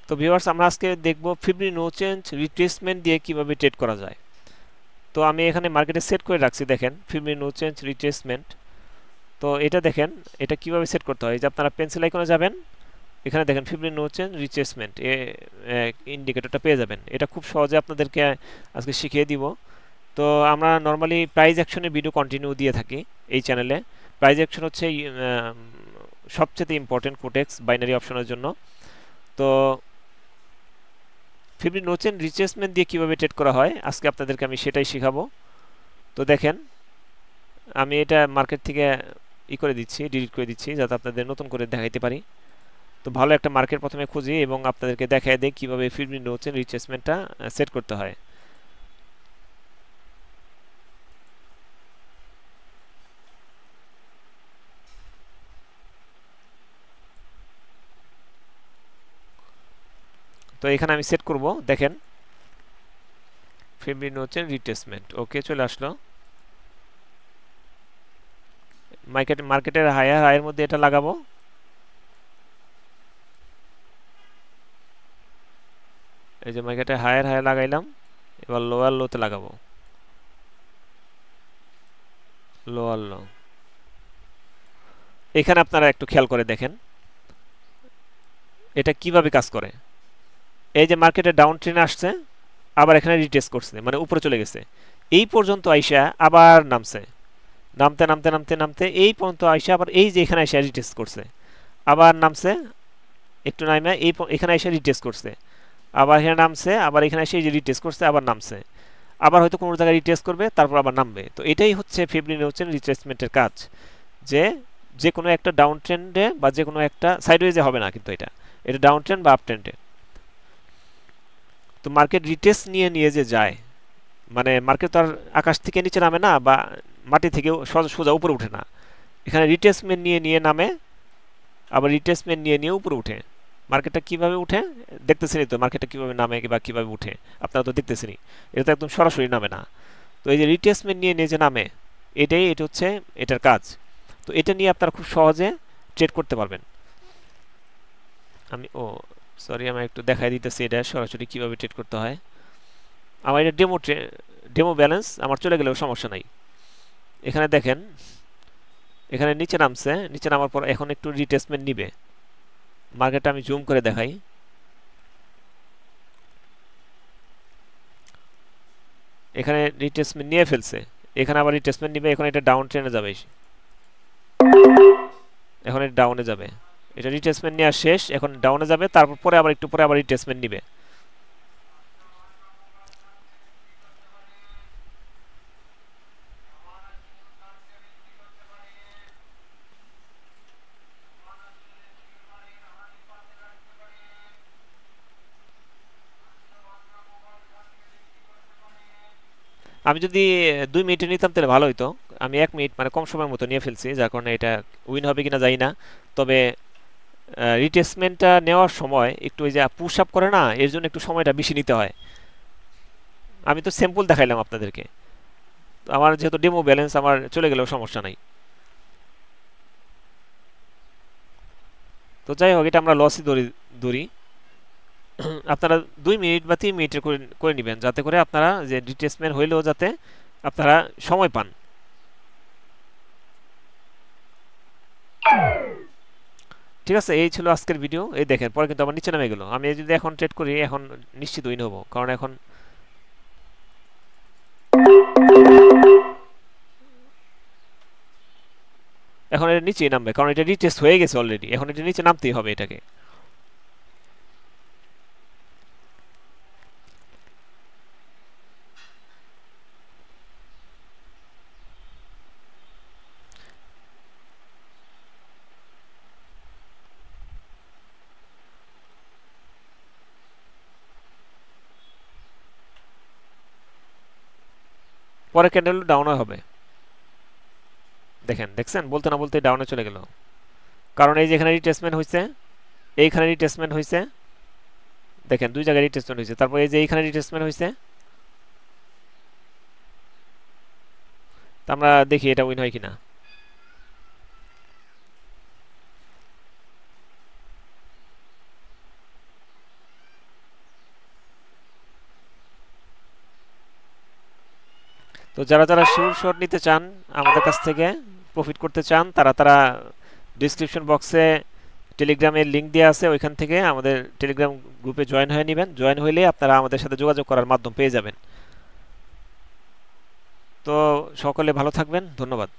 তো ভিউয়ার্স, আমরা আজকে দেখব ফিবরি নো চেঞ্জ রিট্রেসমেন্ট দিয়ে কিভাবে ট্রেড করা যায়। তো আমি এখানে মার্কেটে সেট করে রাখছি, দেখেন ফিবরি নো চেঞ্জ রিট্রেসমেন্ট। তো এটা দেখেন, এটা কিভাবে সেট করতে হয়। যে আপনারা পেন্সিল আইকনে যাবেন, এখানে দেখেন ফিবরি নো চেঞ্জ রিট্রেসমেন্ট ইন্ডিকেটরটা পেয়ে যাবেন। এটা খুব সহজে আপনাদেরকে আজকে শিখিয়ে দিব। তো আমরা নর্মালি প্রাইস অ্যাকশনের ভিডিও কন্টিনিউ দিয়ে থাকি এই চ্যানেলে। প্রাইস অ্যাকশন হচ্ছে সবচেয়ে ইম্পর্টেন্ট কোটেক্স বাইনারি অপশনের জন্য। তো ফিবরি নো চেঞ্জ রিট্রেসমেন্ট দিয়ে কিভাবে ট্রেড করা হয় আজকে আপনাদেরকে আমি সেটাই শেখাবো। তো দেখেন, আমি এটা মার্কেট থেকে করে দিচ্ছি, ডিলিট করে দিচ্ছি, যাতে আপনাদের নতুন করে দেখাইতে পারি। তো ভালো একটা মার্কেট প্রথমে খুঁজি এবং আপনাদেরকে দেখায় দিই কীভাবে ফিবরি নো চেঞ্জ রিট্রেসমেন্টটা সেট করতে হয়। তো এখানে আমি সেট করব, দেখেন ফিবরি নো চেঞ্জ রিট্রেসমেন্ট, ওকে চলে আসলো। মার্কেটের হায়ের মধ্যে এটা লাগাবো। এই যে মার্কেটের হায়ার লাগাইলাম, এবার লোয়ার লোতে লাগাবো, লোয়ার লো। এখানে আপনারা একটু খেয়াল করে দেখেন এটা কিভাবে কাজ করে। এই যে মার্কেটে ডাউন ট্রেন আসছে, আবার এখানে রিটেস্ট করছে, মানে উপরে চলে গেছে, এই পর্যন্ত আইসা আবার নামছে, নামতে নামতে নামতে নামতে এই পর্যন্ত আইসা আবার এই যে এখানে আইসা রিটেস্ট করছে, আবার নামছে, একটু নামে এখানে আইসা রিটেস্ট করছে, আবার এখানে নামছে, আবার এখানে এসে এই যে রিটেস্ট করছে, আবার নামছে, আবার হয়তো কোনো জায়গায় রিটেস্ট করবে, তারপর আবার নামবে। তো এটাই হচ্ছে ফিবরি নো চেঞ্জ রিট্রেসমেন্টের কাজ। যে কোনো একটা ডাউন ট্রেন্ডে বা যে কোনো একটা সাইডওয়েজে হবে না, কিন্তু এটা ডাউন ট্রেন্ড বা আপ ট্রেন্ডে। তো মার্কেট রিটেস্ট নিয়ে নিয়ে যে যায়, মানে মার্কেট তো আর আকাশ থেকে নিচে নামে না, বা মাটি থেকে সোজা উপরে উঠে না। এখানে রিটেস্টমেন্ট নিয়ে নিয়ে নামে, আবার রিটেস্টমেন্ট নিয়ে নিয়ে উপরে উঠে। মার্কেটটা কিভাবে উঠে দেখতেছেনই তো, মার্কেটটা কিভাবে নামে বা কিভাবে উঠে আপনারা তো দেখতেছেনই। এটা তো একদম সরাসরি নামে না। তো এই যে রিটেস্টমেন্ট নিয়ে নিয়ে যে নামে, এটা হচ্ছে এটার কাজ। তো এটা নিয়ে আপনারা খুব সহজে ট্রেড করতে পারবেন। সরি, আমি একটু দেখাই দিতেছি এটা সরাসরি কিভাবে ট্রেড করতে হয়। আমার এটা ডেমো ব্যালেন্স আমার চলে গেলেও সমস্যা নাই। এখানে দেখেন, এখানে নিচে নামছে, নিচে নামার পর এখন একটু রিটেস্টমেন্ট নিবে। মার্কেটটা আমি জুম করে দেখাই। এখানে রিটেস্টমেন্ট নিয়ে ফেলছে, এখানে আবার রিটেস্টমেন্ট নিবে, এখন এটা ডাউন ট্রেনে যাবে, এখন এটা ডাউনে যাবে। এটা রিটেস্টমেন্ট নেওয়া শেষ, এখন ডাউনে যাবে, তারপর পরে আবার একটু পরে আবার রিটেস্টমেন্ট নিবে। আমি যদি 2 মিনিটে নিতাম তাহলে ভালো হইতো। আমি 1 মিনিট মানে কম সময়ের মতো নিয়ে ফেলছি, যার কারণে এটা উইন হবে কিনা জানি না। তবে রিটেস্টমেন্টটা নেওয়ার সময় একটু ওই যে পুশ আপ করে না, এর জন্য একটু সময়টা বেশি নিতে হয়। আমি তো স্যাম্পল দেখাইলাম আপনাদেরকে, আমার যেহেতু ডেমো ব্যালেন্স আমার চলে গেলেও সমস্যা নাই। তো যাই হোক, এটা আমরা লসই ধরি। আপনারা 2 মিনিট বা 3 মিনিটের করে নেবেন, যাতে করে আপনারা যে রিটেস্টমেন্ট হইলেও যাতে আপনারা সময় পান। ঠিক আছে, এই ছিল আজকের ভিডিও। এই দেখেন পরে কিন্তু আবার নিচে নামে গেল। আমি যদি এখন ট্রেড করি, এখন নিশ্চিত উইন হবো, কারণ এখন এটা নিচেই নামবে, কারণ এটা রিটেস্ট হয়ে গেছে অলরেডি। এখন এটা নিচে নামতেই হবে এটাকে। পরে ক্যান্ডেল ডাউনে হবে, দেখছেন বলতে না বলতে ডাউনে চলে গেল। কারণ এই যে এখানে রিটেস্টমেন্ট হয়েছে, এইখানে রিটেস্টমেন্ট হয়েছে, দেখেন 2 জায়গায় রিটেস্টমেন্ট হয়েছে, তারপর এই যে এইখানে রিটেস্টমেন্ট হয়েছে। তা আমরা দেখি এটা উইন হয় কিনা। তো যারা যারা শিওর শট নিতে চান, আমাদের কাছ থেকে প্রফিট করতে চান, তারা ডিসক্রিপশন বক্সে টেলিগ্রামের লিংক দেওয়া আছে, ওইখান থেকে আমাদের টেলিগ্রাম গ্রুপে জয়েন হয়ে নেবেন। জয়েন হইলে আপনারা আমাদের সাথে যোগাযোগ করার মাধ্যম পেয়ে যাবেন। তো সকলে ভালো থাকবেন, ধন্যবাদ।